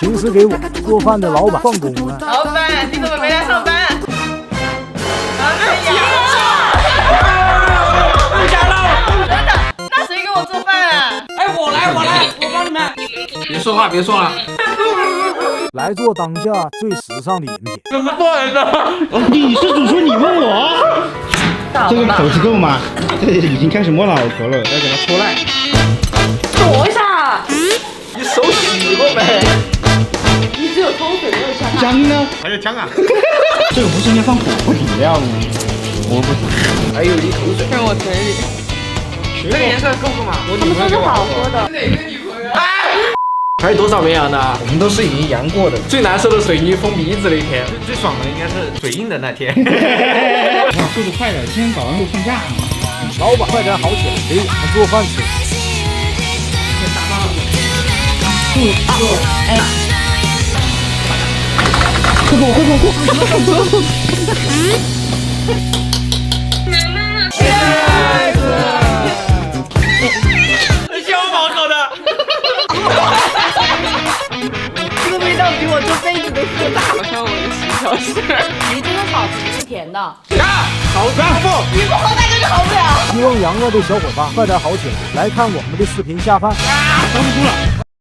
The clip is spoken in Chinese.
平时给我做饭的老板放工了。老板，你怎么没来上班？不想了。等等，那谁给我做饭啊？哎，我来，我帮你们。别说话，别说了。来做当下最时尚的饮品。怎么做人的？你是主厨，你问我，这个口气够吗？这已经开始摸脑壳了，要给它出来。躲一下。你手洗过没？你只有偷水没有枪。姜呢？还有姜啊？这个不是应该放火底料吗？我不行。还有一口水在我嘴里。这个颜色够不嘛？他们说是好喝的。哪个女朋友？还有多少没阳的？我们都是已经阳过的。最难受的水泥封鼻子那天，最爽的应该是嘴硬的那天。速度快点，今天搞完就放假。老板，快点好起来，给我们做饭吃。削毛口的。这个味道比我这辈子都复杂。好像我的洗脚水。你这个好吃是甜的。好干不？你不好大哥就好不了。希望阳了的小伙伴快点好起来，来看我们的视频下饭。绷不住了。